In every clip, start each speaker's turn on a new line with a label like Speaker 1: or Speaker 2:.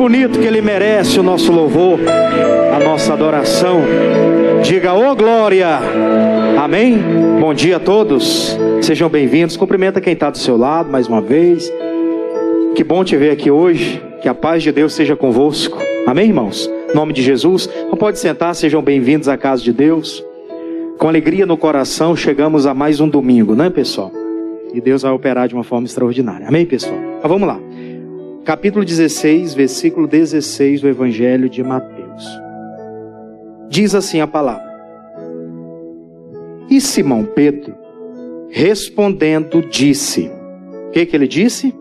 Speaker 1: bonito que Ele merece o nosso louvor, a nossa adoração. Diga, ô glória! Amém? Bom dia a todos, sejam bem-vindos. Cumprimenta quem está do seu lado mais uma vez. Que bom te ver aqui hoje, que a paz de Deus seja convosco. Amém, irmãos? Em nome de Jesus, não pode sentar, sejam bem-vindos à casa de Deus. Com alegria no coração, chegamos a mais um domingo, né, pessoal? E Deus vai operar de uma forma extraordinária. Amém, pessoal? Mas vamos lá. Capítulo 16, versículo 16 do Evangelho de Mateus. Diz assim a palavra: E Simão Pedro, respondendo, disse... O que ele disse?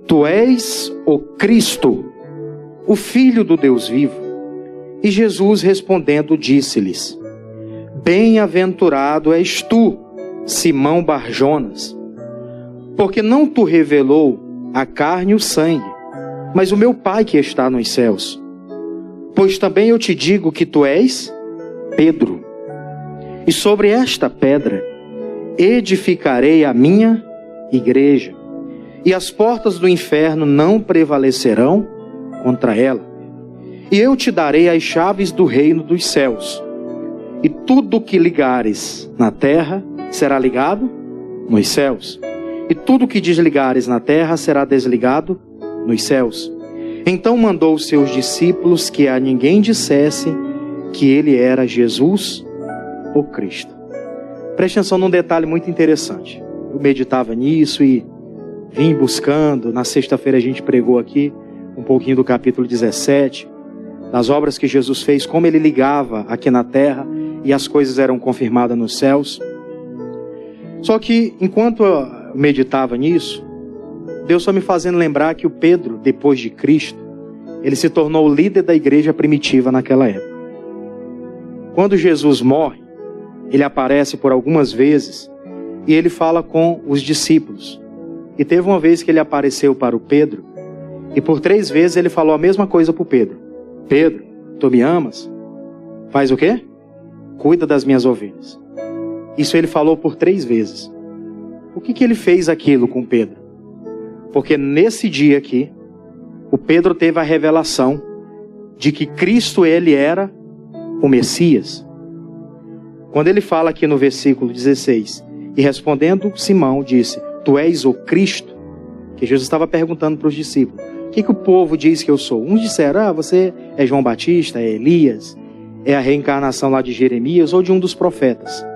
Speaker 1: Tu és o Cristo, o Filho do Deus vivo. E Jesus respondendo disse-lhes: Bem-aventurado és tu, Simão Barjonas, porque não tu revelou a carne e o sangue, mas o meu Pai que está nos céus. Pois também eu te digo que tu és Pedro, e sobre esta pedra edificarei a minha igreja, e as portas do inferno não prevalecerão contra ela. E eu te darei as chaves do reino dos céus, e tudo que ligares na terra será ligado nos céus, e tudo que desligares na terra será desligado nos céus. Então mandou os seus discípulos que a ninguém dissessem que ele era Jesus, o Cristo. Preste atenção num detalhe muito interessante. Eu meditava nisso e vim buscando. Na sexta-feira a gente pregou aqui um pouquinho do capítulo 17, das obras que Jesus fez, como ele ligava aqui na terra e as coisas eram confirmadas nos céus. Só que enquanto eu meditava nisso, Deus só me fazendo lembrar que o Pedro, depois de Cristo, ele se tornou o líder da igreja primitiva naquela época. Quando Jesus morre, ele aparece por algumas vezes e ele fala com os discípulos. E teve uma vez que ele apareceu para o Pedro e por 3 vezes ele falou a mesma coisa para o Pedro. Pedro, tu me amas? Faz o quê? Cuida das minhas ovelhas. Isso ele falou por 3 vezes. Por que ele fez aquilo com Pedro? Porque nesse dia aqui, o Pedro teve a revelação de que Cristo, ele era o Messias. Quando ele fala aqui no versículo 16, e respondendo Simão, disse, tu és o Cristo, que Jesus estava perguntando para os discípulos, o que o povo diz que eu sou? Uns disseram, você é João Batista, é Elias, é a reencarnação lá de Jeremias ou de um dos profetas.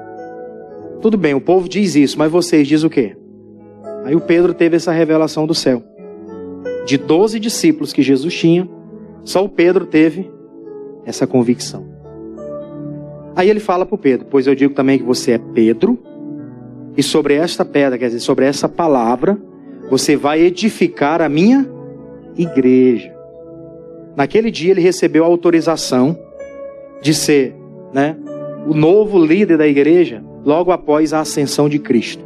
Speaker 1: Tudo bem, o povo diz isso, mas vocês dizem o quê? Aí o Pedro teve essa revelação do céu. De 12 discípulos que Jesus tinha, só o Pedro teve essa convicção. Aí ele fala para o Pedro, pois eu digo também que você é Pedro, e sobre esta pedra, quer dizer, sobre essa palavra, você vai edificar a minha igreja. Naquele dia ele recebeu a autorização de ser, o novo líder da igreja, logo após a ascensão de Cristo.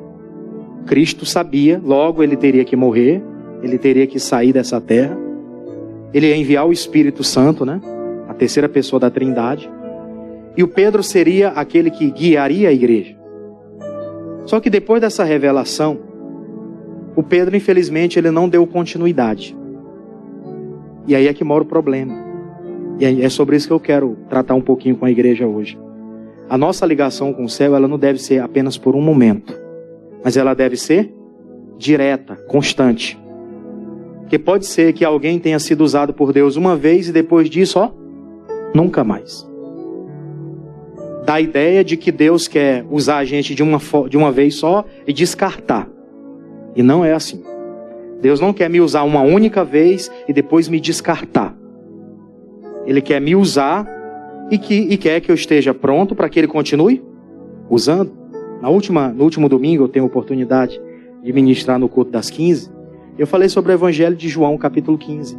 Speaker 1: Cristo sabia, logo ele teria que morrer, ele teria que sair dessa terra, ele ia enviar o Espírito Santo, a terceira pessoa da Trindade, e o Pedro seria aquele que guiaria a igreja. Só que depois dessa revelação, o Pedro, infelizmente, ele não deu continuidade. E aí é que mora o problema. E é sobre isso que eu quero tratar um pouquinho com a igreja hoje. A nossa ligação com o céu, ela não deve ser apenas por um momento, mas ela deve ser direta, constante. Porque pode ser que alguém tenha sido usado por Deus uma vez e depois disso, nunca mais. Dá a ideia de que Deus quer usar a gente de uma vez só e descartar. E não é assim. Deus não quer me usar uma única vez e depois me descartar. Ele quer me usar e quer que eu esteja pronto para que Ele continue usando. No último domingo eu tenho a oportunidade de ministrar no culto das 15. Eu falei sobre o Evangelho de João, capítulo 15.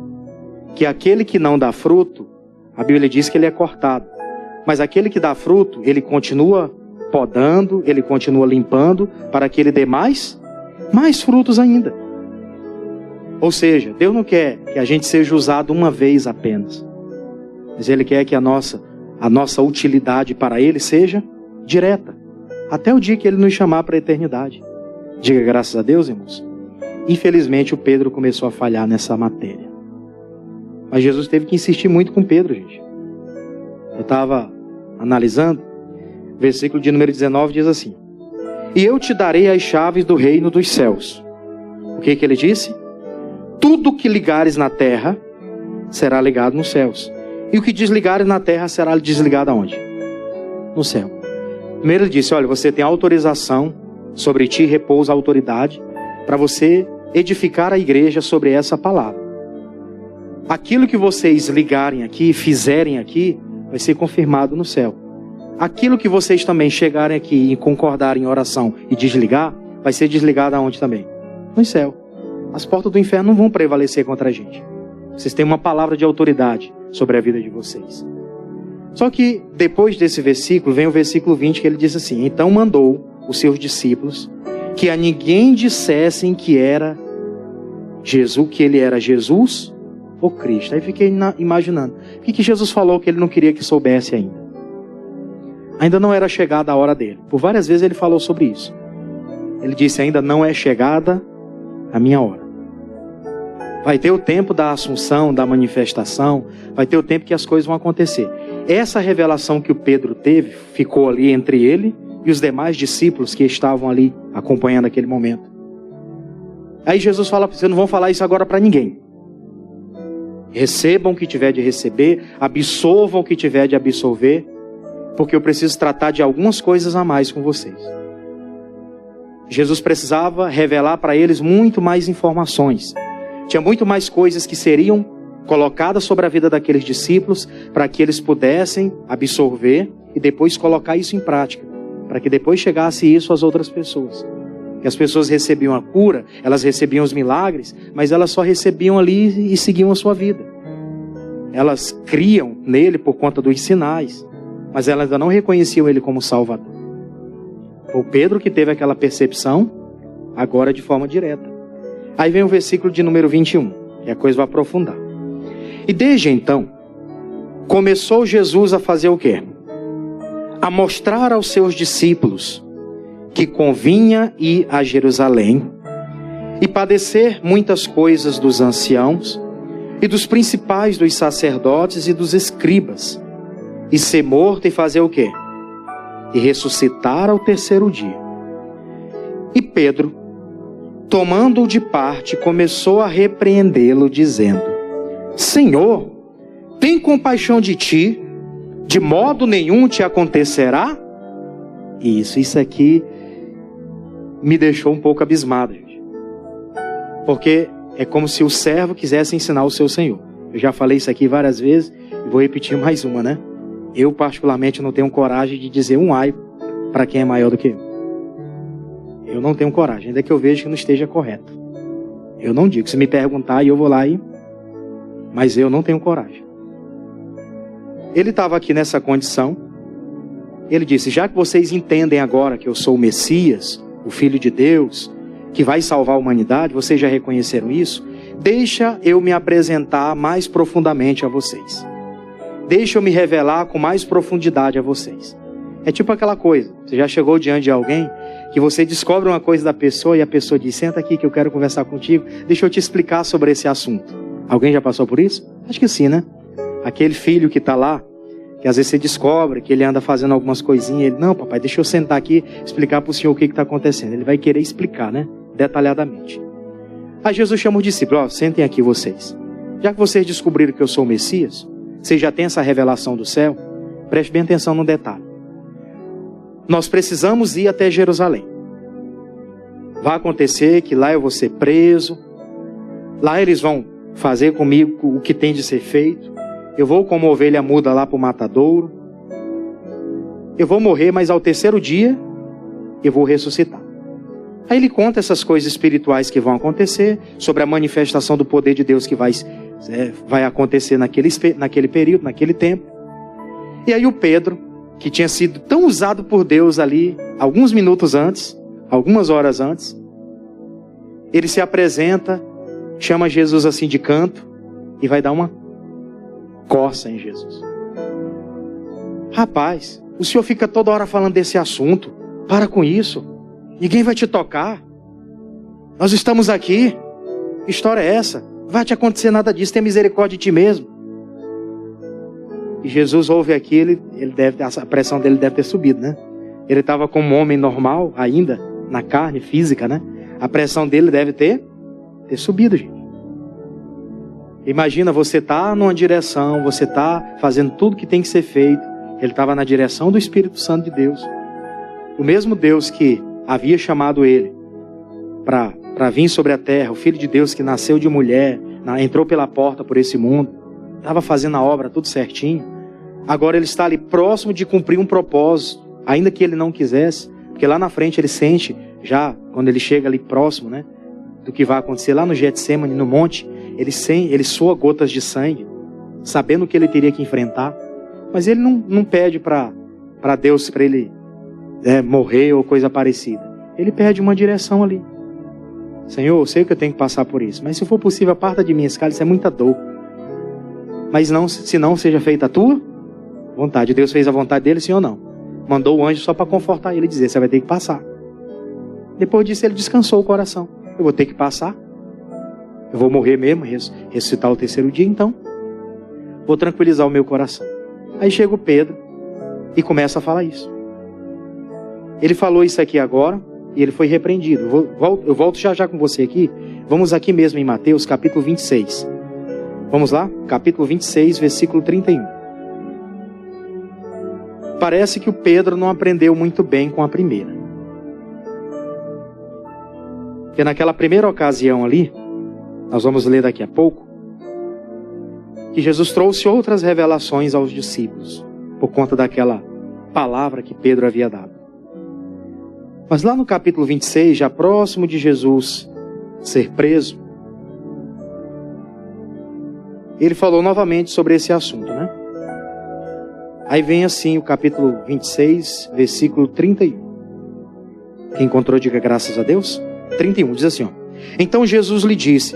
Speaker 1: Que aquele que não dá fruto, a Bíblia diz que ele é cortado. Mas aquele que dá fruto, ele continua podando, ele continua limpando, para que ele dê mais frutos ainda. Ou seja, Deus não quer que a gente seja usado uma vez apenas. Mas Ele quer que a nossa utilidade para Ele seja direta. Até o dia que Ele nos chamar para a eternidade. Diga graças a Deus, irmãos. Infelizmente o Pedro começou a falhar nessa matéria. Mas Jesus teve que insistir muito com Pedro, gente. Eu estava analisando, versículo de número 19 diz assim: e eu te darei as chaves do reino dos céus. O que ele disse? Tudo que ligares na terra será ligado nos céus. E o que desligares na terra será desligado aonde? No céu. Primeiro ele disse, olha, você tem autorização, sobre ti repousa a autoridade, para você edificar a igreja sobre essa palavra. Aquilo que vocês ligarem aqui, fizerem aqui, vai ser confirmado no céu. Aquilo que vocês também chegarem aqui e concordarem em oração e desligar, vai ser desligado aonde também? No céu. As portas do inferno não vão prevalecer contra a gente. Vocês têm uma palavra de autoridade sobre a vida de vocês. Só que depois desse versículo, vem o versículo 20 que ele diz assim: então mandou os seus discípulos que a ninguém dissessem que era Jesus, que ele era Jesus ou Cristo. Aí fiquei imaginando, o que Jesus falou que ele não queria que soubesse ainda? Ainda não era chegada a hora dele. Por várias vezes ele falou sobre isso. Ele disse, ainda não é chegada a minha hora. Vai ter o tempo da assunção, da manifestação, vai ter o tempo que as coisas vão acontecer. Essa revelação que o Pedro teve, ficou ali entre ele e os demais discípulos que estavam ali acompanhando aquele momento. Aí Jesus fala, vocês não vão falar isso agora para ninguém. Recebam o que tiver de receber, absorvam o que tiver de absorver, porque eu preciso tratar de algumas coisas a mais com vocês. Jesus precisava revelar para eles muito mais informações. Tinha muito mais coisas que seriam colocadas sobre a vida daqueles discípulos para que eles pudessem absorver e depois colocar isso em prática. Para que depois chegasse isso às outras pessoas. Que as pessoas recebiam a cura, elas recebiam os milagres, mas elas só recebiam ali e seguiam a sua vida. Elas criam nele por conta dos sinais, mas elas ainda não reconheciam ele como Salvador. O Pedro que teve aquela percepção, agora de forma direta. Aí vem o versículo de número 21, e a coisa vai aprofundar. E desde então, começou Jesus a fazer o quê? A mostrar aos seus discípulos que convinha ir a Jerusalém e padecer muitas coisas dos anciãos e dos principais dos sacerdotes e dos escribas, e ser morto e fazer o quê? E ressuscitar ao terceiro dia. E Pedro, tomando-o de parte, começou a repreendê-lo, dizendo: Senhor, tem compaixão de ti, de modo nenhum te acontecerá? Isso aqui me deixou um pouco abismado, gente. Porque é como se o servo quisesse ensinar o seu senhor. Eu já falei isso aqui várias vezes e vou repetir mais uma, né? Eu particularmente não tenho coragem de dizer um ai para quem é maior do que eu. Eu não tenho coragem, ainda que eu veja que não esteja correto. Eu não digo, se me perguntar eu vou lá mas eu não tenho coragem. Ele estava aqui nessa condição. Ele disse, já que vocês entendem agora que eu sou o Messias, o Filho de Deus, que vai salvar a humanidade, vocês já reconheceram isso? Deixa eu me apresentar mais profundamente a vocês. Deixa eu me revelar com mais profundidade a vocês. É tipo aquela coisa, você já chegou diante de alguém, que você descobre uma coisa da pessoa e a pessoa diz, senta aqui que eu quero conversar contigo, deixa eu te explicar sobre esse assunto. Alguém já passou por isso? Acho que sim, né? Aquele filho que está lá, que às vezes você descobre que ele anda fazendo algumas coisinhas, ele, não papai, deixa eu sentar aqui e explicar para o senhor o que está acontecendo. Ele vai querer explicar, né? Detalhadamente. Aí Jesus chama os discípulos, ó, sentem aqui vocês. Já que vocês descobriram que eu sou o Messias, vocês já têm essa revelação do céu, preste bem atenção no detalhe. Nós precisamos ir até Jerusalém. Vai acontecer que lá eu vou ser preso, lá eles vão fazer comigo o que tem de ser feito, eu vou como ovelha muda lá para o matadouro, eu vou morrer, mas ao terceiro dia eu vou ressuscitar. Aí ele conta essas coisas espirituais que vão acontecer, sobre a manifestação do poder de Deus que vai acontecer naquele período, naquele tempo. E aí o Pedro, que tinha sido tão usado por Deus ali, alguns minutos antes, algumas horas antes, ele se apresenta, chama Jesus assim de canto, e vai dar uma coça em Jesus. Rapaz, o senhor fica toda hora falando desse assunto, para com isso, ninguém vai te tocar, nós estamos aqui, que história é essa? vai te acontecer nada disso, tenha misericórdia de ti mesmo. E Jesus ouve aquilo, a pressão dele deve ter subido, né? Ele estava como um homem normal ainda, na carne física, né? A pressão dele deve ter subido, gente. Imagina, você tá numa direção, você tá fazendo tudo que tem que ser feito. Ele estava na direção do Espírito Santo de Deus. O mesmo Deus que havia chamado ele para vir sobre a terra, o Filho de Deus que nasceu de mulher, entrou pela porta por esse mundo, estava fazendo a obra tudo certinho. Agora ele está ali próximo de cumprir um propósito, ainda que ele não quisesse, porque lá na frente ele sente, já quando ele chega ali próximo, né, do que vai acontecer lá no Getsêmani, no monte, ele soa gotas de sangue, sabendo o que ele teria que enfrentar, mas ele não pede para Deus, para ele morrer ou coisa parecida. Ele pede uma direção ali. Senhor, eu sei que eu tenho que passar por isso, mas se for possível, aparta de mim esse cálice, é muita dor. Mas não, se não seja feita a tua vontade. Deus fez a vontade dele, sim ou não? Mandou o anjo só para confortar ele e dizer, você vai ter que passar. Depois disso ele descansou o coração. Eu vou ter que passar. Eu vou morrer mesmo, ressuscitar o terceiro dia, então vou tranquilizar o meu coração. Aí chega o Pedro e começa a falar isso. Ele falou isso aqui agora e ele foi repreendido. Eu volto já com você aqui. Vamos aqui mesmo em Mateus capítulo 26. Vamos lá? Capítulo 26, versículo 31. Parece que o Pedro não aprendeu muito bem com a primeira. Porque naquela primeira ocasião ali, nós vamos ler daqui a pouco, que Jesus trouxe outras revelações aos discípulos, por conta daquela palavra que Pedro havia dado. Mas lá no capítulo 26, já próximo de Jesus ser preso, ele falou novamente sobre esse assunto, né? Aí vem assim o capítulo 26, versículo 31. Quem encontrou, diga graças a Deus. 31, diz assim, ó. Então Jesus lhe disse,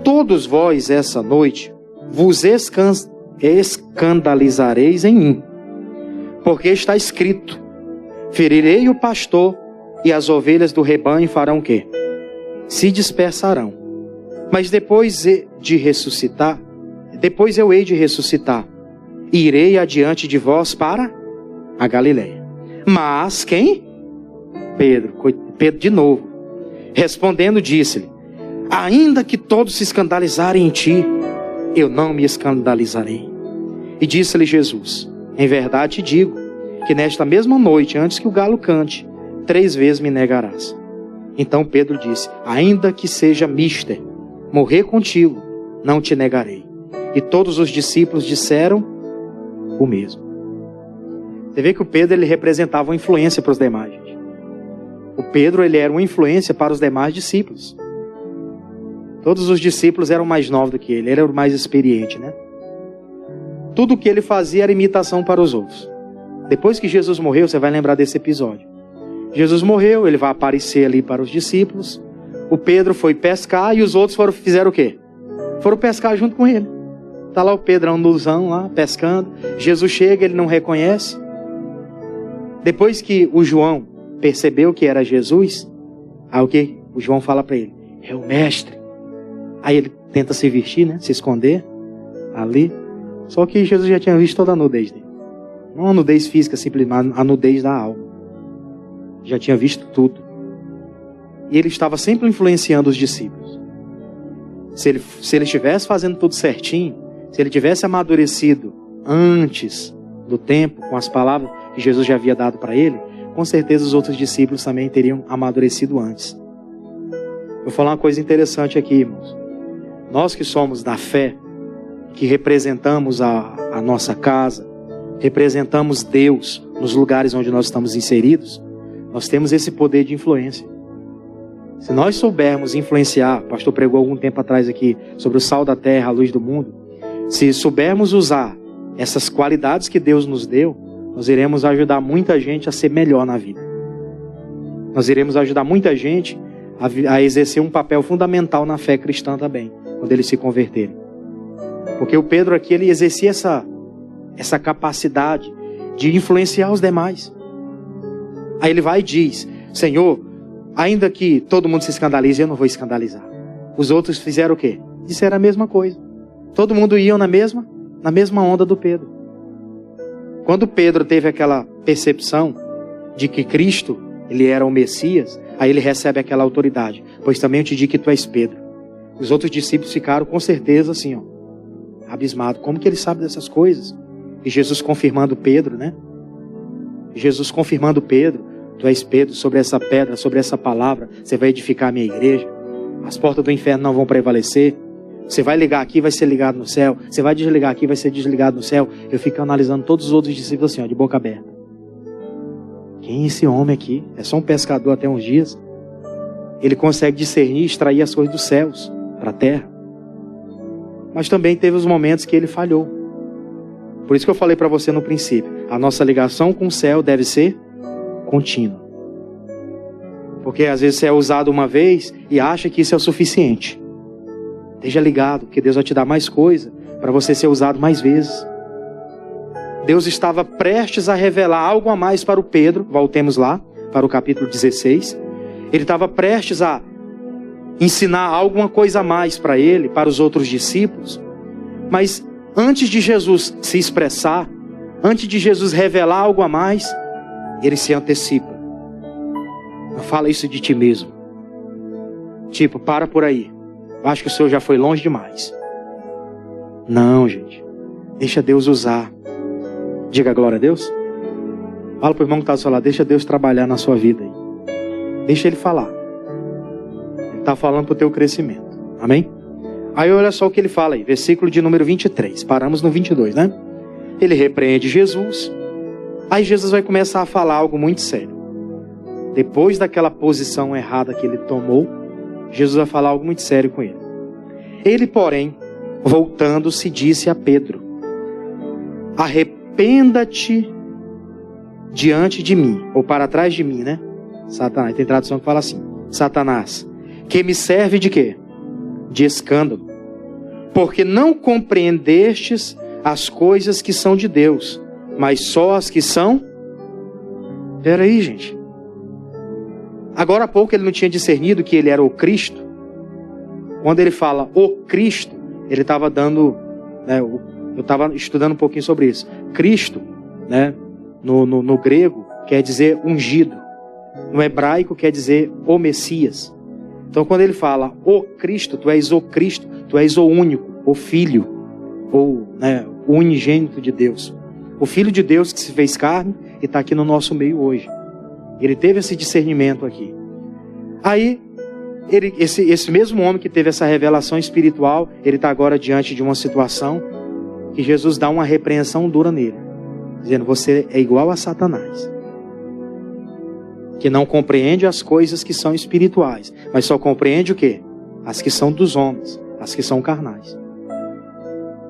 Speaker 1: todos vós essa noite vos escandalizareis em mim, porque está escrito, ferirei o pastor e as ovelhas do rebanho farão o quê? Se dispersarão. Mas depois eu hei de ressuscitar, e irei adiante de vós para a Galileia. Mas quem? Pedro de novo, respondendo disse-lhe, ainda que todos se escandalizarem em ti, eu não me escandalizarei. E disse-lhe Jesus, em verdade te digo, que nesta mesma noite, antes que o galo cante, 3 vezes me negarás. Então Pedro disse, ainda que seja mister, morrer contigo, não te negarei. E todos os discípulos disseram o mesmo. Você vê que o Pedro, ele representava uma influência para os demais, gente. O Pedro, ele era uma influência para os demais discípulos. Todos os discípulos eram mais novos do que ele era o mais experiente, né? Tudo o que ele fazia era imitação para os outros. Depois que Jesus morreu, você vai lembrar desse episódio. Jesus morreu, ele vai aparecer ali para os discípulos. O Pedro foi pescar e os outros fizeram o quê? Foram pescar junto com ele. Está lá o Pedrão nuzão lá, pescando. Jesus chega, ele não reconhece. Depois que o João percebeu que era Jesus, aí o que? O João fala para ele, é o mestre. Aí ele tenta se vestir, né? Se esconder ali. Só que Jesus já tinha visto toda a nudez dele. Não a nudez física, simplesmente a nudez da alma. Já tinha visto tudo. E ele estava sempre influenciando os discípulos. Se ele estivesse fazendo tudo certinho, se ele tivesse amadurecido antes do tempo, com as palavras que Jesus já havia dado para ele, com certeza os outros discípulos também teriam amadurecido antes. Vou falar uma coisa interessante aqui, irmãos. Nós que somos da fé, que representamos a nossa casa, representamos Deus nos lugares onde nós estamos inseridos, nós temos esse poder de influência. Se nós soubermos influenciar, o pastor pregou algum tempo atrás aqui sobre o sal da terra, a luz do mundo, se soubermos usar essas qualidades que Deus nos deu, nós iremos ajudar muita gente a ser melhor na vida. Nós iremos ajudar muita gente a exercer um papel fundamental na fé cristã também, quando eles se converterem. Porque o Pedro aqui, ele exercia essa capacidade de influenciar os demais. Aí ele vai e diz, Senhor, ainda que todo mundo se escandalize, eu não vou escandalizar. Os outros fizeram o quê? disseram a mesma coisa. Todo mundo ia na mesma onda do Pedro. Quando Pedro teve aquela percepção de que Cristo, ele era o Messias, aí ele recebe aquela autoridade. Pois também eu te digo que tu és Pedro. Os outros discípulos ficaram com certeza assim, ó, abismados. Como que ele sabe dessas coisas? E Jesus confirmando Pedro, né? Jesus confirmando Pedro. Tu és Pedro, sobre essa pedra, sobre essa palavra, você vai edificar a minha igreja. As portas do inferno não vão prevalecer. Você vai ligar aqui, vai ser ligado no céu. Você vai desligar aqui, vai ser desligado no céu. Eu fico analisando todos os outros discípulos assim, ó, de boca aberta. Quem é esse homem aqui? É só um pescador até uns dias. Ele consegue discernir e extrair as coisas dos céus para a terra. Mas também teve os momentos que ele falhou. Por isso que eu falei para você no princípio. A nossa ligação com o céu deve ser contínua. Porque às vezes você é usado uma vez e acha que isso é o suficiente. Esteja ligado, que Deus vai te dar mais coisa para você ser usado mais vezes. Deus estava prestes a revelar algo a mais para o Pedro. Voltemos lá, para o capítulo 16. Ele estava prestes a ensinar alguma coisa a mais para ele, para os outros discípulos. Mas antes de Jesus se expressar, antes de Jesus revelar algo a mais, ele se antecipa. Não fala isso de ti mesmo. Tipo, para por aí. Eu acho que o Senhor já foi longe demais. Não, gente. Deixa Deus usar. Diga glória a Deus. Fala para o irmão que está do seu lado. Deixa Deus trabalhar na sua vida aí. Deixa Ele falar. Ele está falando para o teu crescimento. Amém? Aí olha só o que ele fala aí. Versículo de número 23. Paramos no 22, né? Ele repreende Jesus. Aí Jesus vai começar a falar algo muito sério. Depois daquela posição errada que ele tomou, Jesus vai falar algo muito sério com ele. Ele, porém, voltando-se, disse a Pedro: arrependa-te diante de mim, ou para trás de mim, né? Satanás, tem tradução que fala assim: Satanás, que me serve de quê? De escândalo, porque não compreendestes as coisas que são de Deus, mas só as que são... Peraí, gente. Agora há pouco ele não tinha discernido que ele era o Cristo. Quando ele fala o Cristo, ele estava dando... né, eu estava estudando um pouquinho sobre isso. Cristo, né, no grego, quer dizer ungido. No hebraico quer dizer o Messias. Então quando ele fala o Cristo, tu és o Cristo, tu és o único, o Filho, ou né, o unigênito de Deus. O Filho de Deus que se fez carne e está aqui no nosso meio hoje. Ele teve esse discernimento aqui. Aí, esse mesmo homem que teve essa revelação espiritual, ele está agora diante de uma situação que Jesus dá uma repreensão dura nele. Dizendo, você é igual a Satanás. Que não compreende as coisas que são espirituais, mas só compreende o quê? As que são dos homens, as que são carnais.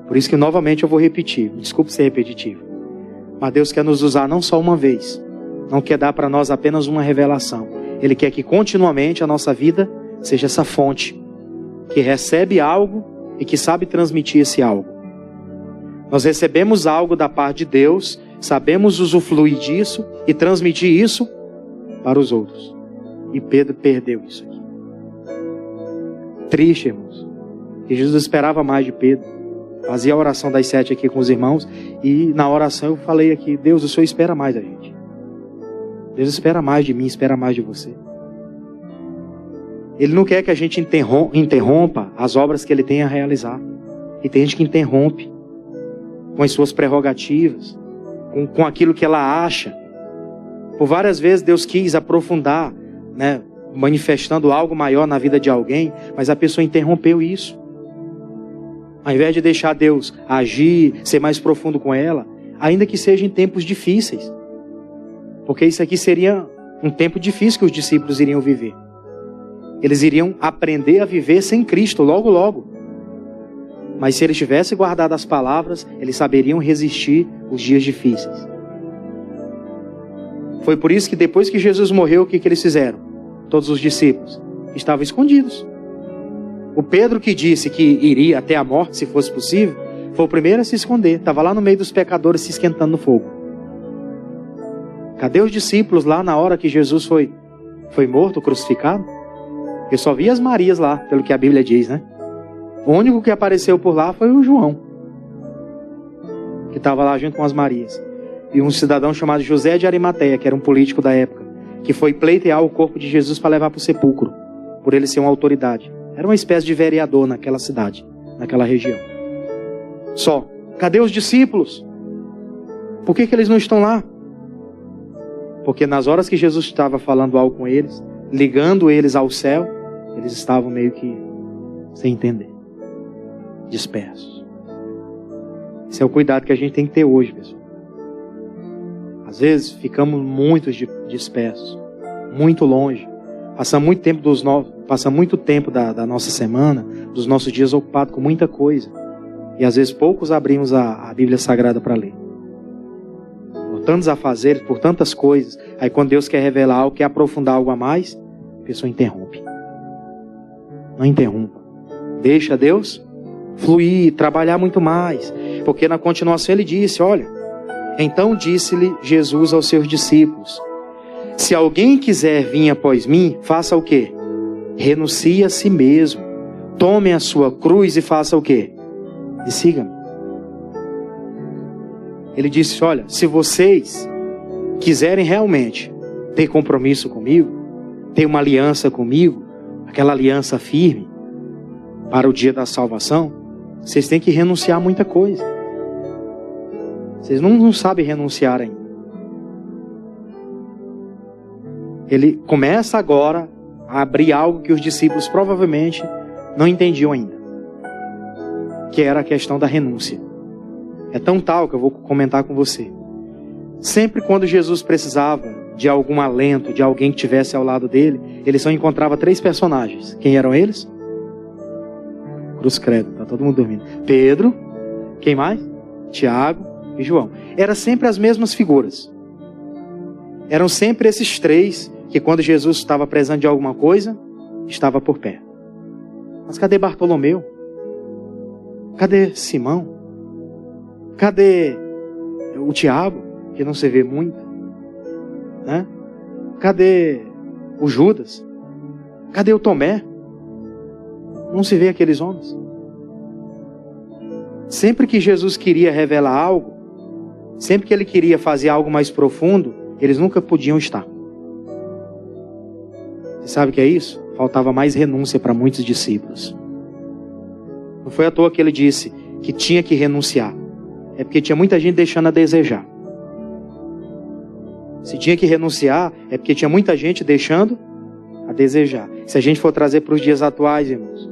Speaker 1: Por isso que novamente eu vou repetir. Desculpe ser repetitivo. Mas Deus quer nos usar não só uma vez. Não quer dar para nós apenas uma revelação. Ele quer que continuamente a nossa vida seja essa fonte que recebe algo e que sabe transmitir esse algo. Nós recebemos algo da parte de Deus, sabemos usufruir disso e transmitir isso para os outros. E Pedro perdeu isso aqui. Triste, irmãos. Que Jesus esperava mais de Pedro. Fazia a oração das 7 aqui com os irmãos e na oração eu falei aqui, Deus, o Senhor espera mais da gente. Deus espera mais de mim, espera mais de você. Ele não quer que a gente interrompa as obras que Ele tem a realizar. E tem gente que interrompe com as suas prerrogativas, com aquilo que ela acha. Por várias vezes Deus quis aprofundar, né, manifestando algo maior na vida de alguém, mas a pessoa interrompeu isso. Ao invés de deixar Deus agir, ser mais profundo com ela, ainda que seja em tempos difíceis. Porque isso aqui seria um tempo difícil que os discípulos iriam viver. Eles iriam aprender a viver sem Cristo logo, logo. Mas se eles tivessem guardado as palavras, eles saberiam resistir os dias difíceis. Foi por isso que depois que Jesus morreu, o que eles fizeram? Todos os discípulos estavam escondidos. O Pedro que disse que iria até a morte, se fosse possível, foi o primeiro a se esconder. Estava lá no meio dos pecadores se esquentando no fogo. Cadê os discípulos lá na hora que Jesus foi morto, crucificado? Eu só vi as Marias lá, pelo que a Bíblia diz, né? O único que apareceu por lá foi o João, que estava lá junto com as Marias. E um cidadão chamado José de Arimateia, que era um político da época, que foi pleitear o corpo de Jesus para levar para o sepulcro, por ele ser uma autoridade. Era uma espécie de vereador naquela cidade, naquela região. Só. Cadê os discípulos? Por que eles não estão lá? Porque nas horas que Jesus estava falando algo com eles, ligando eles ao céu, eles estavam meio que sem entender, dispersos. Esse é o cuidado que a gente tem que ter hoje, pessoal. Às vezes ficamos muito dispersos, muito longe. Passamos muito tempo da nossa semana, dos nossos dias ocupados com muita coisa. E às vezes poucos abrimos a Bíblia Sagrada para ler. Por tantos afazeres, por tantas coisas. Aí quando Deus quer revelar algo, quer aprofundar algo a mais, a pessoa interrompe. Não interrompa. Deixa Deus fluir, trabalhar muito mais. Porque na continuação ele disse, olha, então disse-lhe Jesus aos seus discípulos, se alguém quiser vir após mim, faça o quê? Renuncie a si mesmo. Tome a sua cruz e faça o quê? E siga-me. Ele disse, olha, se vocês quiserem realmente ter compromisso comigo, ter uma aliança comigo, aquela aliança firme para o dia da salvação, vocês têm que renunciar a muita coisa. Vocês não sabem renunciar ainda. Ele começa agora a abrir algo que os discípulos provavelmente não entendiam ainda, que era a questão da renúncia. É tão tal que eu vou comentar com você. Sempre quando Jesus precisava de algum alento, de alguém que estivesse ao lado dele, ele só encontrava 3 personagens. Quem eram eles? Cruz credo, tá todo mundo dormindo. Pedro, quem mais? Tiago e João. Eram sempre as mesmas figuras. Eram sempre esses 3 que quando Jesus estava precisando de alguma coisa, estava por perto. Mas cadê Bartolomeu? Cadê Simão? Cadê o Tiago, que não se vê muito? Né? Cadê o Judas? Cadê o Tomé? Não se vê aqueles homens. Sempre que Jesus queria revelar algo, sempre que ele queria fazer algo mais profundo, eles nunca podiam estar. Você sabe o que é isso? Faltava mais renúncia para muitos discípulos. Não foi à toa que ele disse que tinha que renunciar. É porque tinha muita gente deixando a desejar. Se tinha que renunciar, é porque tinha muita gente deixando a desejar. Se a gente for trazer para os dias atuais, irmãos,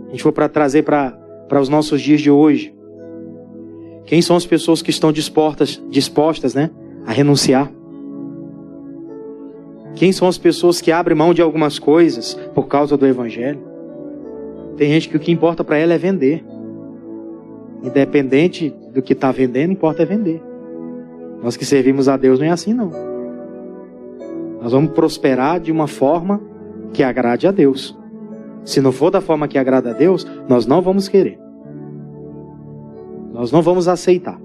Speaker 1: a gente for trazer para os nossos dias de hoje, quem são as pessoas que estão dispostas, né, a renunciar? Quem são as pessoas que abrem mão de algumas coisas por causa do Evangelho? Tem gente que o que importa para ela é vender. Independente do que está vendendo, importa é vender. Nós que servimos a Deus não é assim não. Nós vamos prosperar de uma forma que agrade a Deus. Se não for da forma que agrada a Deus, nós não vamos querer. Nós não vamos aceitar.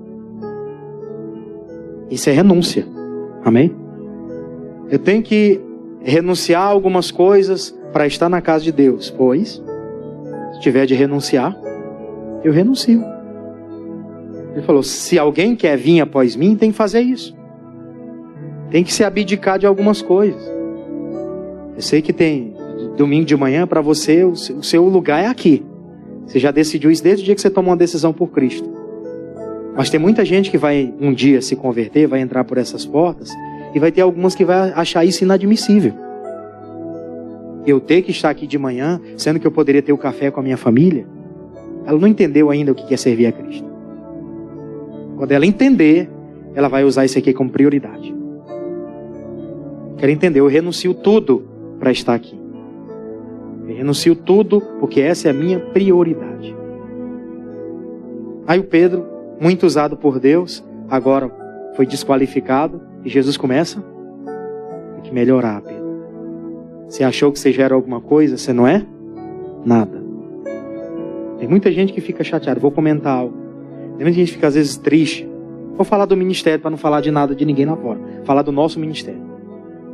Speaker 1: Isso é renúncia. Amém? Eu tenho que renunciar a algumas coisas para estar na casa de Deus. Pois, se tiver de renunciar, eu renuncio. Ele falou, se alguém quer vir após mim, tem que fazer isso. Tem que se abdicar de algumas coisas. Eu sei que tem domingo de manhã, para você, o seu lugar é aqui. Você já decidiu isso desde o dia que você tomou uma decisão por Cristo. Mas tem muita gente que vai um dia se converter, vai entrar por essas portas, e vai ter algumas que vai achar isso inadmissível. Eu ter que estar aqui de manhã, sendo que eu poderia ter o café com a minha família, ela não entendeu ainda o que é servir a Cristo. Quando ela entender, ela vai usar isso aqui como prioridade. Quero entender, eu renuncio tudo para estar aqui. Eu renuncio tudo porque essa é a minha prioridade. Aí o Pedro, muito usado por Deus, agora foi desqualificado e Jesus começa, tem que melhorar, Pedro. Você achou que você já era alguma coisa, você não é? Nada. Tem muita gente que fica chateada, vou comentar algo. Tem muita gente que fica às vezes triste. Vou falar do ministério para não falar de nada de ninguém lá fora. Falar do nosso ministério.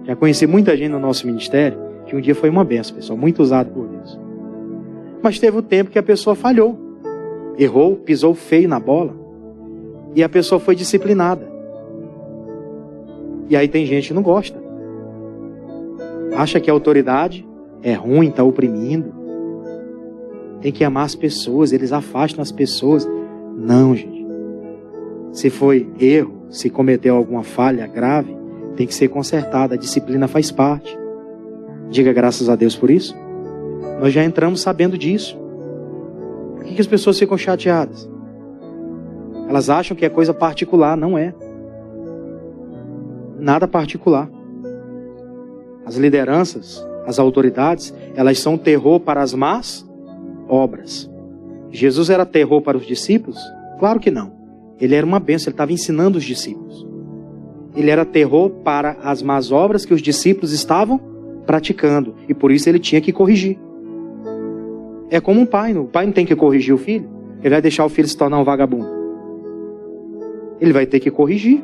Speaker 1: Já conheci muita gente no nosso ministério que um dia foi uma benção, pessoal, muito usado por Deus. Mas teve o tempo que a pessoa falhou, errou, pisou feio na bola, e a pessoa foi disciplinada. E aí tem gente que não gosta, acha que a autoridade é ruim, está oprimindo, tem que amar as pessoas, eles afastam as pessoas. Não, gente. Se foi erro, se cometeu alguma falha grave, tem que ser consertada. A disciplina faz parte. Diga graças a Deus por isso. Nós já entramos sabendo disso. Por que as pessoas ficam chateadas? Elas acham que é coisa particular. Não é. Nada particular. As lideranças, as autoridades, elas são terror para as más obras. Jesus era terror para os discípulos? Claro que não. Ele era uma bênção, ele estava ensinando os discípulos. Ele era terror para as más obras que os discípulos estavam praticando. E por isso ele tinha que corrigir. É como um pai. O pai não tem que corrigir o filho. Ele vai deixar o filho se tornar um vagabundo. Ele vai ter que corrigir.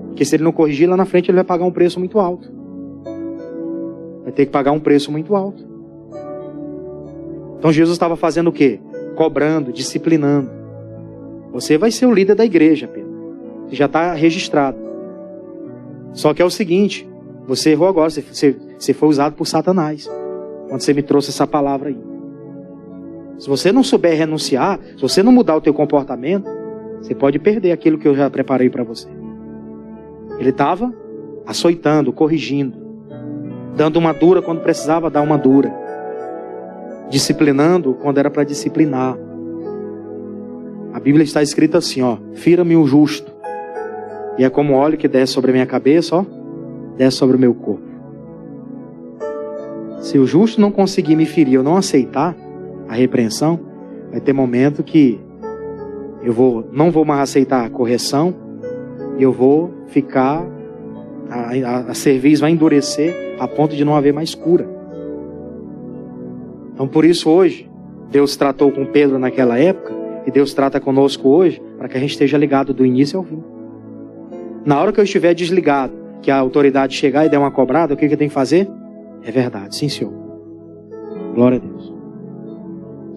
Speaker 1: Porque se ele não corrigir, lá na frente ele vai pagar um preço muito alto. Vai ter que pagar um preço muito alto. Então Jesus estava fazendo o quê? Cobrando, disciplinando. Você vai ser o líder da igreja, Pedro. Você já está registrado. Só que é o seguinte, você errou agora, você foi usado por Satanás. Quando você me trouxe essa palavra aí. Se você não souber renunciar, se você não mudar o teu comportamento, você pode perder aquilo que eu já preparei para você. Ele estava açoitando, corrigindo, dando uma dura quando precisava dar uma dura, disciplinando quando era para disciplinar. A Bíblia está escrita assim, ó: fira-me o justo, e é como óleo que desce sobre a minha cabeça, ó, desce sobre o meu corpo. Se o justo não conseguir me ferir, eu não aceitar a repreensão, vai ter momento que eu não vou mais aceitar a correção, e eu vou ficar, a cerviz vai endurecer a ponto de não haver mais cura. Então por isso hoje, Deus tratou com Pedro naquela época, e Deus trata conosco hoje, para que a gente esteja ligado do início ao fim. Na hora que eu estiver desligado, que a autoridade chegar e der uma cobrada, o que eu tenho que fazer? É verdade, sim senhor. Glória a Deus.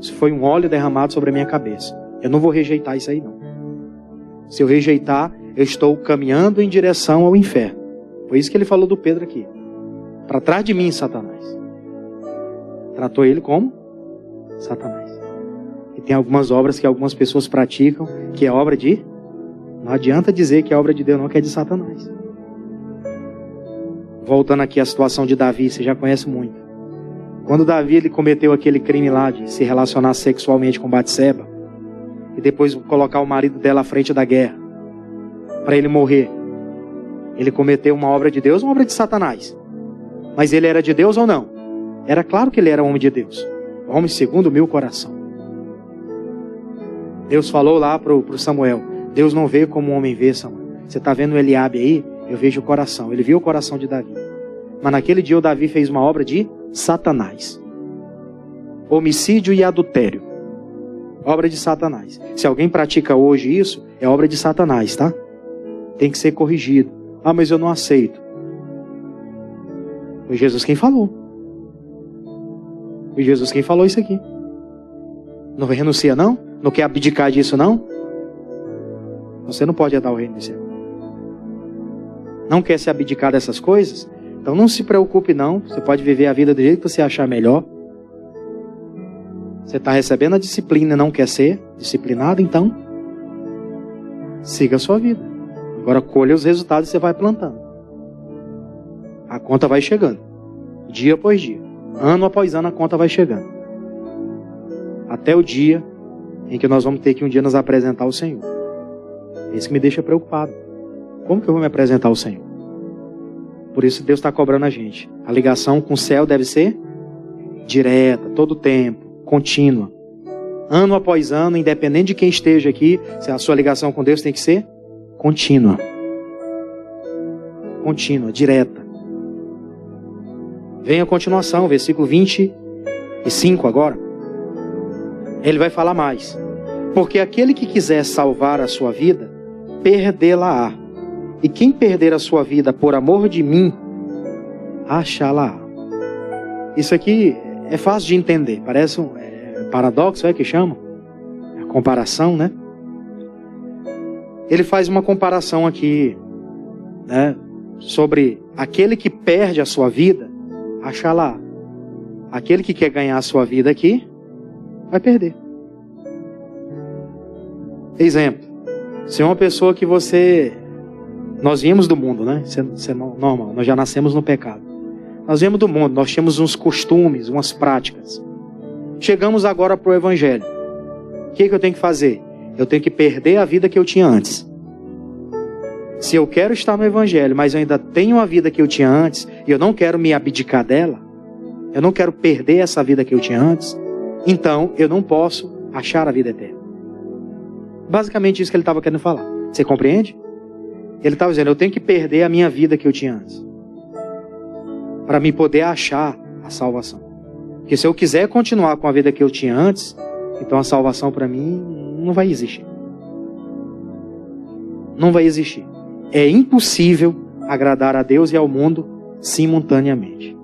Speaker 1: Isso foi um óleo derramado sobre a minha cabeça. Eu não vou rejeitar isso aí não. Se eu rejeitar, eu estou caminhando em direção ao inferno. Foi isso que ele falou do Pedro aqui. Para trás de mim, Satanás. Tratou ele como Satanás. E tem algumas obras que algumas pessoas praticam, que é obra de... Não adianta dizer que é obra de Deus não, que é de Satanás. Voltando aqui à situação de Davi, você já conhece muito. Quando Davi ele cometeu aquele crime lá de se relacionar sexualmente com Batseba, e depois colocar o marido dela à frente da guerra, para ele morrer, ele cometeu uma obra de Deus ou uma obra de Satanás? Mas ele era de Deus ou não? Era claro que ele era homem de Deus. Homem segundo o meu coração. Deus falou lá para o Samuel: Deus não vê como um homem vê, Samuel. Você está vendo o Eliabe aí? Eu vejo o coração. Ele viu o coração de Davi. Mas naquele dia o Davi fez uma obra de Satanás. Homicídio e adultério. Obra de Satanás. Se alguém pratica hoje isso, é obra de Satanás, tá? Tem que ser corrigido. Ah, mas eu não aceito. Foi Jesus quem falou. Foi Jesus quem falou isso aqui. Não renuncia não? Não quer abdicar disso não? Você não pode herdar o reino do céu. Não quer se abdicar dessas coisas? Então não se preocupe não. Você pode viver a vida do jeito que você achar melhor. Você está recebendo a disciplina e não quer ser disciplinado, então siga a sua vida. Agora colha os resultados e você vai plantando. A conta vai chegando. Dia após dia. Ano após ano a conta vai chegando. Até o dia em que nós vamos ter que um dia nos apresentar ao Senhor. É isso que me deixa preocupado. Como que eu vou me apresentar ao Senhor? Por isso Deus está cobrando a gente. A ligação com o céu deve ser direta, todo o tempo, contínua. Ano após ano, independente de quem esteja aqui, a sua ligação com Deus tem que ser contínua. Contínua, direta. Vem a continuação, versículo 25 agora. Ele vai falar mais. Porque aquele que quiser salvar a sua vida, perdê-la-á. E quem perder a sua vida por amor de mim, achá-la-á. Isso aqui é fácil de entender. paradoxo, que chama? A comparação, né? Ele faz uma comparação aqui, né? Sobre aquele que perde a sua vida, acha lá. Aquele que quer ganhar a sua vida aqui, vai perder. Exemplo. Se uma pessoa que nós viemos do mundo, né? Isso é normal, nós já nascemos no pecado. Nós viemos do mundo, nós tínhamos uns costumes, umas práticas. Chegamos agora para o Evangelho. O que eu tenho que fazer? Eu tenho que perder a vida que eu tinha antes. Se eu quero estar no Evangelho, mas eu ainda tenho a vida que eu tinha antes, e eu não quero me abdicar dela, eu não quero perder essa vida que eu tinha antes, então eu não posso achar a vida eterna. Basicamente isso que ele estava querendo falar. Você compreende? Ele estava dizendo, eu tenho que perder a minha vida que eu tinha antes, para me poder achar a salvação. Porque se eu quiser continuar com a vida que eu tinha antes, então a salvação para mim não vai existir. Não vai existir. É impossível agradar a Deus e ao mundo simultaneamente.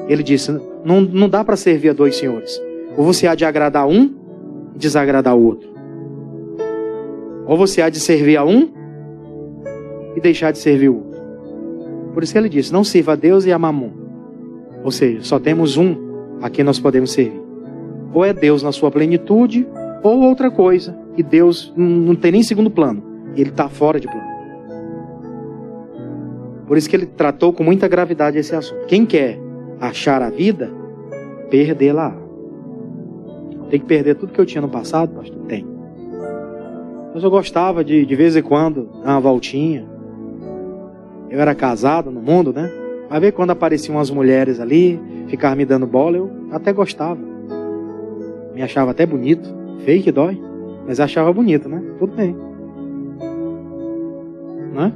Speaker 1: Ele disse, não dá para servir a dois senhores. Ou você há de agradar um e desagradar o outro. Ou você há de servir a um e deixar de servir o outro. Por isso que ele disse, não sirva a Deus e a Mamon. Ou seja, só temos um a quem nós podemos servir. Ou é Deus na sua plenitude, ou outra coisa. E Deus não tem nem segundo plano. Ele está fora de plano. Por isso que ele tratou com muita gravidade esse assunto. Quem quer achar a vida, perdê-la. Tem que perder tudo que eu tinha no passado, pastor? Tem. Mas eu gostava de vez em quando, dar uma voltinha. Eu era casado no mundo, né? Vai ver quando apareciam umas mulheres ali, ficavam me dando bola, eu até gostava. Me achava até bonito. Feio que dói, mas achava bonito, né? Tudo bem. Não é?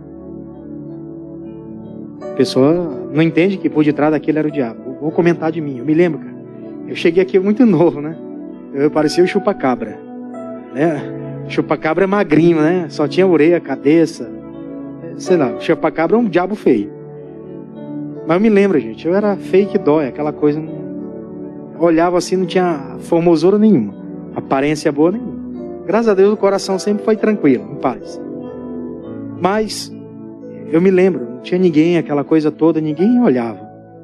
Speaker 1: A pessoa não entende que por detrás daquilo era o diabo. Vou comentar de mim. Eu me lembro, cara. Eu cheguei aqui muito novo, né? Eu parecia o chupa-cabra. Né? O chupa-cabra é magrinho, né? Só tinha orelha, cabeça. Sei lá, o chupa-cabra é um diabo feio. Mas eu me lembro, gente. Eu era feio que dói. Aquela coisa... Eu olhava assim, não tinha formosura nenhuma. Aparência boa nenhuma. Graças a Deus o coração sempre foi tranquilo, em paz. Mas... eu me lembro, não tinha ninguém, aquela coisa toda, ninguém olhava.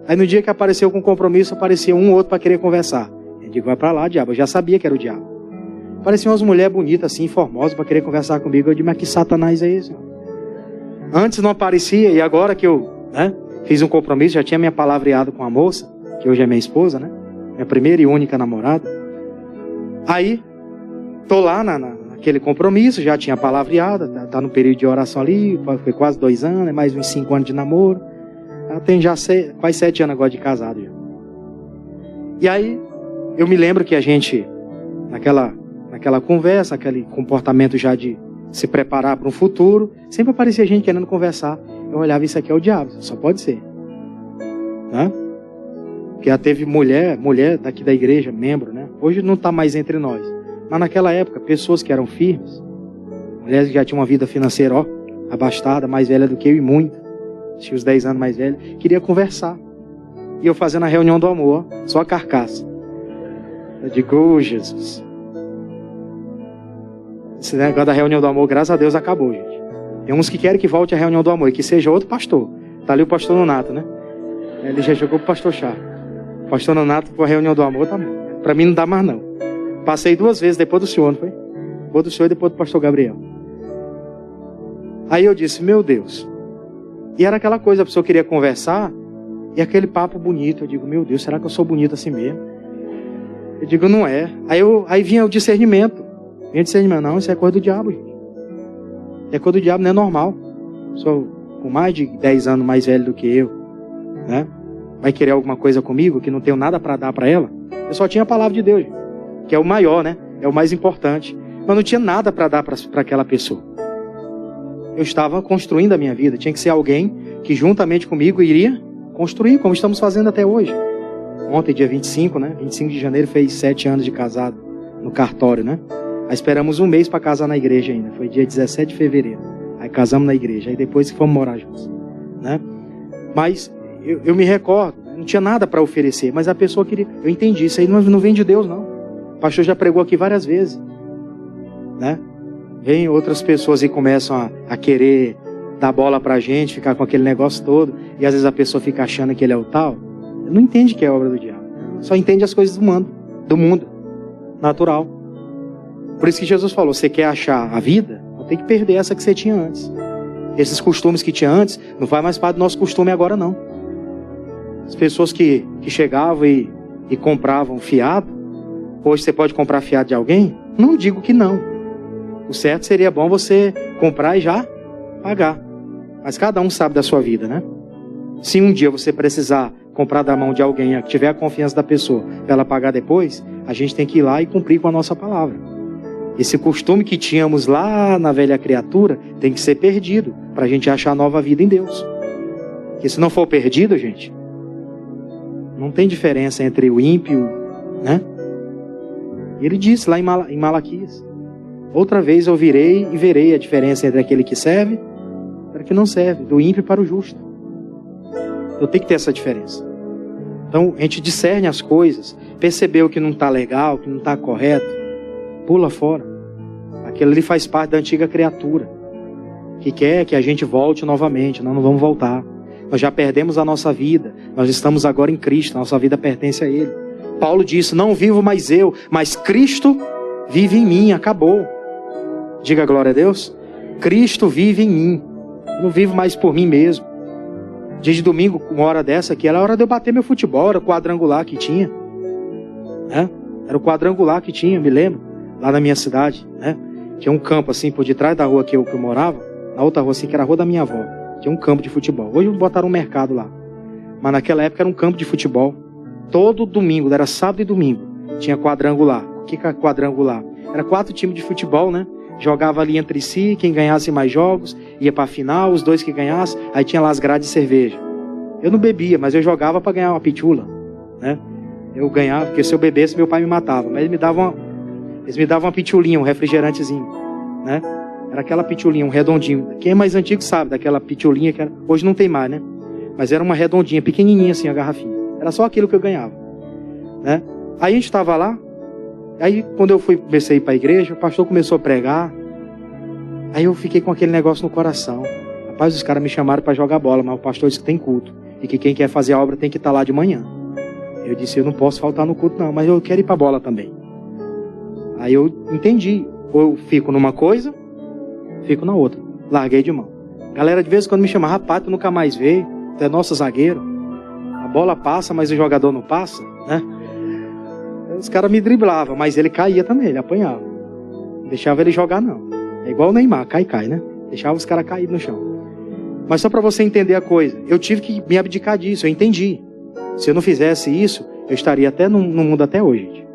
Speaker 1: Aí no dia que apareceu com compromisso, aparecia um ou outro para querer conversar. Eu digo, vai para lá, diabo. Eu já sabia que era o diabo. Apareciam umas mulheres bonitas assim, formosas, para querer conversar comigo. Eu digo, mas que satanás é esse? Antes não aparecia, e agora que eu fiz um compromisso, já tinha me palavreado com a moça, que hoje é minha esposa, né? Minha primeira e única namorada. Aí, tô lá naquele compromisso, já tinha palavreado, tá no período de oração ali, foi quase 2 anos, mais uns 5 anos de namoro. Ela tem já quase 7 anos agora de casado. Já. E aí, eu me lembro que a gente, naquela conversa, aquele comportamento já de se preparar para um futuro, sempre aparecia gente querendo conversar. Eu olhava, isso aqui é o diabo, só pode ser. Né? Porque já teve mulher daqui da igreja, membro, né? Hoje não está mais entre nós. Mas naquela época, pessoas que eram firmes, mulheres que já tinham uma vida financeira, abastada, mais velha do que eu e muito, tinha uns 10 anos mais velha, queria conversar. E eu fazendo a reunião do amor, só a carcaça. Eu digo, Jesus. Esse negócio da reunião do amor, graças a Deus, acabou, gente. Tem uns que querem que volte a reunião do amor e que seja outro pastor. Tá ali o pastor Nonato, né? Ele já jogou pro pastor Chá. O pastor Nonato com a reunião do amor, tá bom. Pra mim não dá mais não. Passei 2 vezes, depois do senhor, não foi? Depois do senhor e depois do pastor Gabriel. Aí eu disse, meu Deus. E era aquela coisa, a pessoa queria conversar, e aquele papo bonito. Eu digo, meu Deus, será que eu sou bonito assim mesmo? Eu digo, não é. Aí vinha o discernimento. Vinha o discernimento, não, isso é coisa do diabo, gente. É coisa do diabo, não é normal. Sou com mais de 10 anos mais velho do que eu, né? Vai querer alguma coisa comigo, que não tenho nada para dar para ela? Eu só tinha a palavra de Deus, gente. Que é o maior, né? É o mais importante. Mas não tinha nada para dar para aquela pessoa. Eu estava construindo a minha vida. Tinha que ser alguém que juntamente comigo iria construir, como estamos fazendo até hoje. Ontem, dia 25, né? 25 de janeiro, fez 7 anos de casado no cartório, né? Aí esperamos 1 mês para casar na igreja ainda. Foi dia 17 de fevereiro. Aí casamos na igreja. Aí depois que fomos morar juntos, né? Mas eu me recordo, não tinha nada para oferecer. Mas a pessoa queria... Eu entendi, isso aí não vem de Deus, não. pastor já pregou aqui várias vezes, né? Vem outras pessoas e começam a querer dar bola pra gente, ficar com aquele negócio todo, e às vezes a pessoa fica achando que ele é o tal. Ele não entende que é obra do diabo. Só entende as coisas do mundo natural. Por isso que Jesus falou, você quer achar a vida? Não tem que perder essa que você tinha antes. Esses costumes que tinha antes, não faz mais parte do nosso costume agora não. As pessoas que chegavam e compravam fiado, hoje você pode comprar fiado de alguém? Não digo que não. O certo seria bom você comprar e já pagar. Mas cada um sabe da sua vida, né? Se um dia você precisar comprar da mão de alguém, que tiver a confiança da pessoa, para ela pagar depois, a gente tem que ir lá e cumprir com a nossa palavra. Esse costume que tínhamos lá na velha criatura tem que ser perdido, para a gente achar nova vida em Deus. Porque se não for perdido, gente, não tem diferença entre o ímpio, né? Ele disse lá em Malaquias, outra vez eu virei e verei a diferença entre aquele que serve e aquele que não serve, do ímpio para o justo. Eu tenho que ter essa diferença. Então, a gente discerne as coisas, percebeu que não está legal, que não está correto, pula fora. Aquilo ali faz parte da antiga criatura, que quer que a gente volte novamente. Nós não vamos voltar. Nós já perdemos a nossa vida, nós estamos agora em Cristo, nossa vida pertence a Ele. Paulo disse, não vivo mais eu, mas Cristo vive em mim, acabou. Diga glória a Deus. Cristo vive em mim, eu não vivo mais por mim mesmo. Dia de domingo, uma hora dessa aqui, era a hora de eu bater meu futebol, era o quadrangular que tinha. Né? Era o quadrangular que tinha, me lembro, lá na minha cidade. Né? Tinha um campo assim, por detrás da rua que eu morava, na outra rua assim, que era a rua da minha avó. Tinha um campo de futebol. Hoje botaram um mercado lá. Mas naquela época era um campo de futebol. Todo domingo, era sábado e domingo, tinha quadrangular. O que é quadrangular? Era 4 times de futebol, né? Jogava ali entre si, quem ganhasse mais jogos, ia pra final, os 2 que ganhassem, aí tinha lá as grades de cerveja. Eu não bebia, mas eu jogava para ganhar uma pitula, né? Eu ganhava, porque se eu bebesse, meu pai me matava. Mas eles me davam uma pitulinha, um refrigerantezinho, né? Era aquela pitulinha, um redondinho. Quem é mais antigo sabe daquela pitulinha que era... Hoje não tem mais, né? Mas era uma redondinha, pequenininha assim, a garrafinha. Era só aquilo que eu ganhava, né? Aí a gente estava lá. Aí quando eu comecei a ir para a igreja, o pastor começou a pregar. Aí eu fiquei com aquele negócio no coração. Rapaz, os caras me chamaram para jogar bola, mas o pastor disse que tem culto. E que quem quer fazer a obra tem que estar lá de manhã. Eu disse, eu não posso faltar no culto não, mas eu quero ir para a bola também. Aí eu entendi. Ou eu fico numa coisa, fico na outra. Larguei de mão. Galera de vez em quando me chama, rapaz, tu nunca mais veio. Tu é nosso zagueiro. A bola passa, mas o jogador não passa, né? Os caras me driblavam, mas ele caía também, ele apanhava. Não deixava ele jogar, não. É igual o Neymar, cai, né? Deixava os caras cair no chão. Mas só para você entender a coisa, eu tive que me abdicar disso, eu entendi. Se eu não fizesse isso, eu estaria até no mundo até hoje, gente.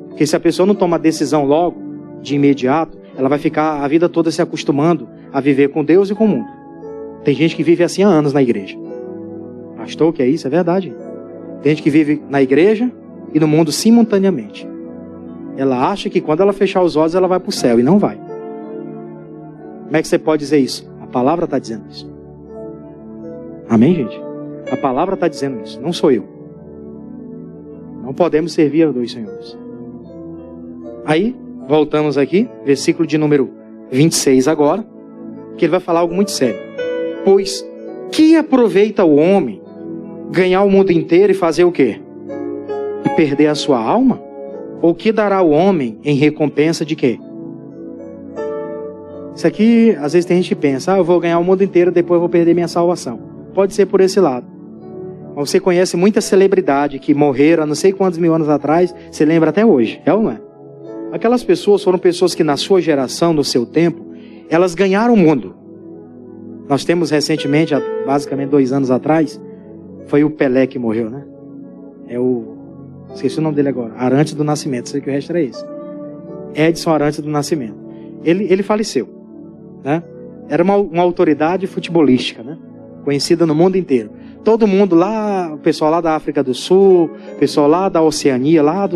Speaker 1: Porque se a pessoa não toma a decisão logo, de imediato, ela vai ficar a vida toda se acostumando a viver com Deus e com o mundo. Tem gente que vive assim há anos na igreja. Pastor, o que é isso? É verdade. Tem gente que vive na igreja e no mundo simultaneamente. Ela acha que quando ela fechar os olhos ela vai para o céu e não vai. Como é que você pode dizer isso? A palavra está dizendo isso. Amém, gente? A palavra está dizendo isso, não sou eu. Não podemos servir a 2 senhores. Aí, voltamos aqui, versículo de número 26 agora, que ele vai falar algo muito sério. Pois, que aproveita o homem ganhar o mundo inteiro e fazer o quê? E perder a sua alma? Ou que dará o homem em recompensa de quê? Isso aqui, às vezes tem gente que pensa, eu vou ganhar o mundo inteiro, depois eu vou perder minha salvação. Pode ser por esse lado. Mas você conhece muita celebridade que morreram há não sei quantos mil anos atrás, você lembra até hoje, é ou não é? Aquelas pessoas foram pessoas que na sua geração, no seu tempo, elas ganharam o mundo. Nós temos recentemente, há basicamente 2 anos atrás, foi o Pelé que morreu, né? Esqueci o nome dele agora, Arantes do Nascimento, sei que o resto era esse. Edson Arantes do Nascimento. Ele faleceu, né? Era uma autoridade futebolística, né? Conhecida no mundo inteiro. Todo mundo lá, o pessoal lá da África do Sul, o pessoal lá da Oceania, lá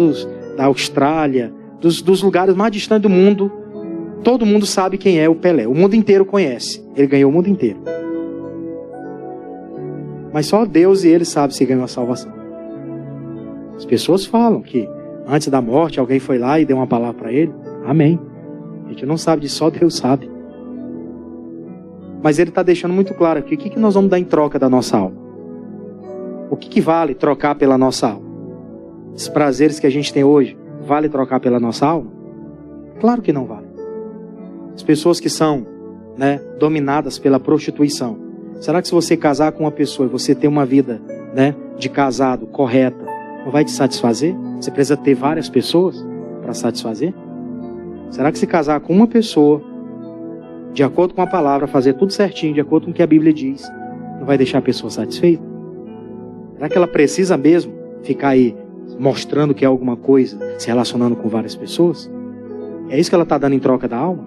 Speaker 1: da Austrália, dos lugares mais distantes do mundo, todo mundo sabe quem é o Pelé. O mundo inteiro conhece. Ele ganhou o mundo inteiro. Mas só Deus e ele sabem se ganhou a salvação. As pessoas falam que Antes da morte, alguém foi lá e deu uma palavra para ele? Amém. A gente não sabe disso, só Deus sabe. Mas ele está deixando muito claro aqui, o que nós vamos dar em troca da nossa alma? O que vale trocar pela nossa alma? Esses prazeres que a gente tem hoje, vale trocar pela nossa alma? Claro que não vale. As pessoas que são, dominadas pela prostituição, será que se você casar com uma pessoa e você ter uma vida, de casado correta, não vai te satisfazer? Você precisa ter várias pessoas para satisfazer? Será que se casar com uma pessoa, de acordo com a palavra, fazer tudo certinho, de acordo com o que a Bíblia diz, não vai deixar a pessoa satisfeita? Será que ela precisa mesmo ficar aí mostrando que é alguma coisa, se relacionando com várias pessoas? É isso que ela está dando em troca da alma?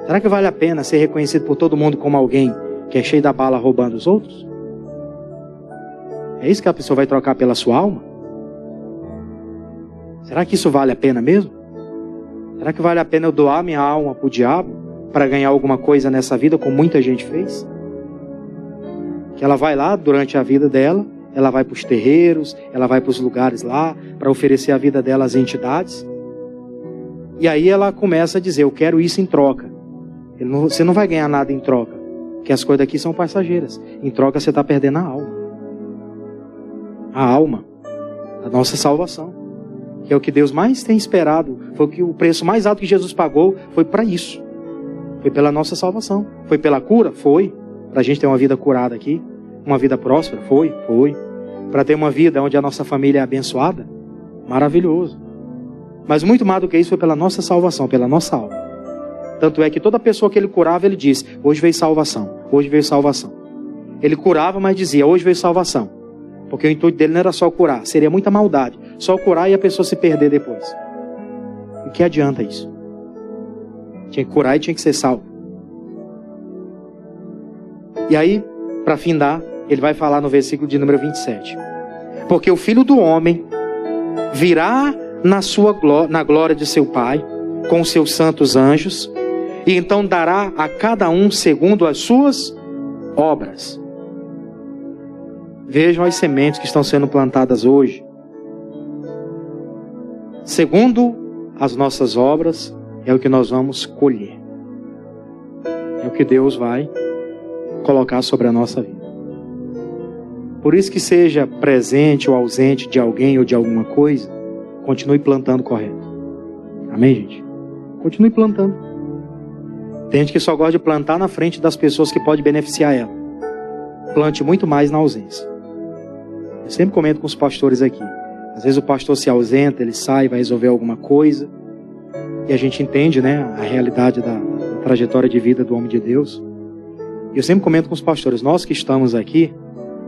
Speaker 1: Será que vale a pena ser reconhecido por todo mundo como alguém que é cheio da bala roubando os outros? É isso que a pessoa vai trocar pela sua alma? Será que isso vale a pena mesmo? Será que vale a pena eu doar minha alma para o diabo para ganhar alguma coisa nessa vida, como muita gente fez? Que ela vai lá durante a vida dela, ela vai para os terreiros, ela vai para os lugares lá para oferecer a vida dela às entidades. E aí ela começa a dizer, eu quero isso em troca. Você não vai ganhar nada em troca, porque as coisas daqui são passageiras. Em troca você está perdendo a alma. A alma, a nossa salvação. Que é o que Deus mais tem esperado. Foi o preço mais alto que Jesus pagou, foi para isso. Foi pela nossa salvação. Foi pela cura? Foi. Para a gente ter uma vida curada aqui. Uma vida próspera? Foi. Para ter uma vida onde a nossa família é abençoada? Maravilhoso. Mas muito mais do que isso foi pela nossa salvação, pela nossa alma. Tanto é que toda pessoa que ele curava, ele disse, hoje veio salvação, hoje veio salvação. Ele curava, mas dizia, hoje veio salvação. Porque o intuito dele não era só curar, seria muita maldade. Só curar e a pessoa se perder depois. O que adianta isso? Tinha que curar e tinha que ser salvo. E aí, para findar, ele vai falar no versículo de número 27. Porque o Filho do Homem virá na glória de seu Pai, com os seus santos anjos, e então dará a cada um segundo as suas obras. Vejam as sementes que estão sendo plantadas hoje. Segundo as nossas obras, é o que nós vamos colher. É o que Deus vai colocar sobre a nossa vida. Por isso que seja presente ou ausente de alguém ou de alguma coisa, continue plantando correto. Amém, gente? Continue plantando. Tem gente que só gosta de plantar na frente das pessoas que podem beneficiar ela. Plante muito mais na ausência. Eu sempre comento com os pastores aqui. Às vezes o pastor se ausenta, ele sai, vai resolver alguma coisa. E a gente entende, a realidade da trajetória de vida do homem de Deus. E eu sempre comento com os pastores, nós que estamos aqui,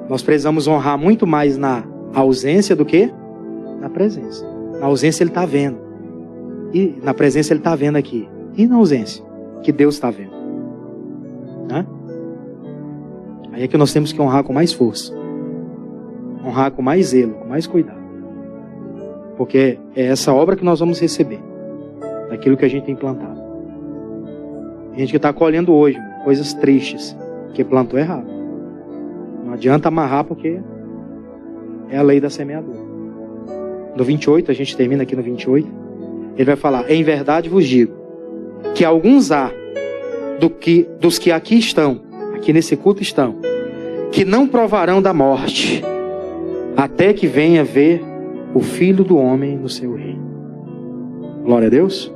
Speaker 1: nós precisamos honrar muito mais na ausência do que na presença. Na ausência ele está vendo. E na presença ele está vendo aqui. E na ausência, que Deus está vendo. Aí é que nós temos que honrar com mais força. Honrar com mais zelo, com mais cuidado. Porque é essa obra que nós vamos receber. Daquilo que a gente tem plantado. Tem gente que está colhendo hoje coisas tristes, que plantou errado. Não adianta amarrar porque é a lei da semeadura. No 28, a gente termina aqui no 28. Ele vai falar, em verdade vos digo, que alguns há dos que aqui estão, aqui nesse culto estão, que não provarão da morte, até que venha ver o Filho do Homem no seu reino. Glória a Deus.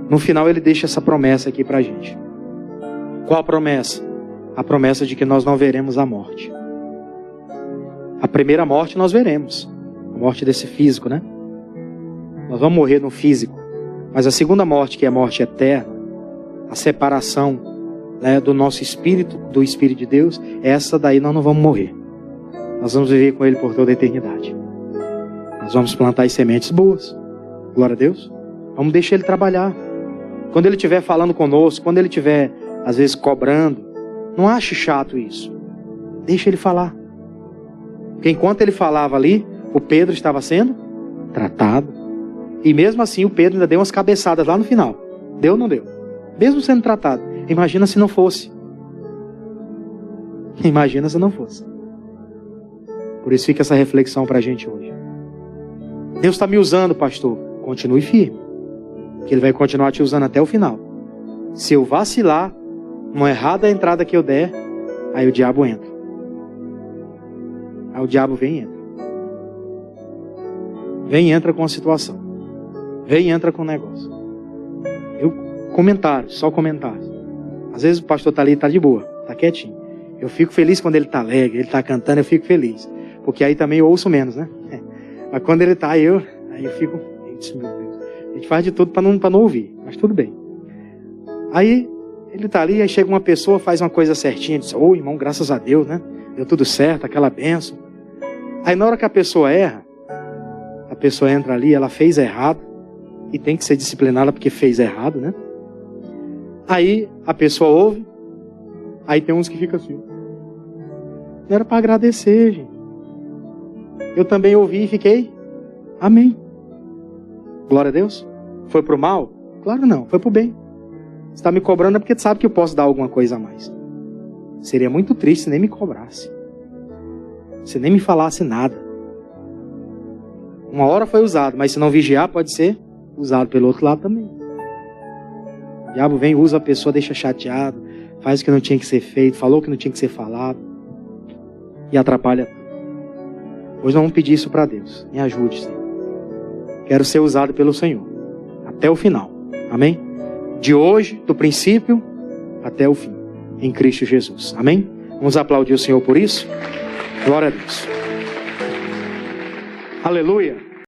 Speaker 1: No final ele deixa essa promessa aqui pra gente. Qual a promessa? A promessa de que nós não veremos a morte. A primeira morte nós veremos. A morte desse físico, Nós vamos morrer no físico. Mas a segunda morte, que é a morte eterna, a separação do nosso espírito, do Espírito de Deus, essa daí nós não vamos morrer. Nós vamos viver com Ele por toda a eternidade. Nós vamos plantar as sementes boas. Glória a Deus. Vamos deixar Ele trabalhar. Quando Ele estiver falando conosco, quando Ele estiver, às vezes, cobrando, não ache chato isso. Deixa Ele falar. Porque enquanto Ele falava ali, o Pedro estava sendo tratado. E mesmo assim o Pedro ainda deu umas cabeçadas lá no final. Deu ou não deu? Mesmo sendo tratado. Imagina se não fosse. Imagina se não fosse. Por isso fica essa reflexão para a gente hoje. Deus está me usando, pastor. Continue firme, que Ele vai continuar te usando até o final. Se eu vacilar, uma errada entrada que eu der, aí o diabo entra. Aí o diabo vem e entra. Vem e entra com a situação. Vem e entra com o negócio. Comentários, só comentários. Às vezes o pastor está ali e está de boa, está quietinho. Eu fico feliz quando ele está alegre, ele está cantando, eu fico feliz. Porque aí também eu ouço menos, né? Mas quando ele está, aí eu fico... Meu Deus. A gente faz de tudo para não ouvir, mas tudo bem. Aí ele está ali, aí chega uma pessoa, faz uma coisa certinha, diz: ô irmão, graças a Deus, né? Deu tudo certo, aquela bênção. Aí na hora que a pessoa erra, a pessoa entra ali, ela fez errado, e tem que ser disciplinada porque fez errado, né? Aí a pessoa ouve, aí tem uns que ficam assim. Não era para agradecer, gente. Eu também ouvi e fiquei, amém. Glória a Deus. Foi pro mal? Claro não, foi pro bem. Você está me cobrando é porque tu sabe que eu posso dar alguma coisa a mais. Seria muito triste se nem me cobrasse. Se nem me falasse nada. Uma hora foi usado, mas se não vigiar, pode ser usado pelo outro lado também. O diabo vem, usa a pessoa, deixa chateado, faz o que não tinha que ser feito, falou o que não tinha que ser falado e atrapalha tudo. Hoje nós vamos pedir isso para Deus. Me ajude, Senhor. Quero ser usado pelo Senhor até o final. Amém? De hoje, do princípio até o fim, em Cristo Jesus. Amém? Vamos aplaudir o Senhor por isso? Glória a Deus. Aleluia.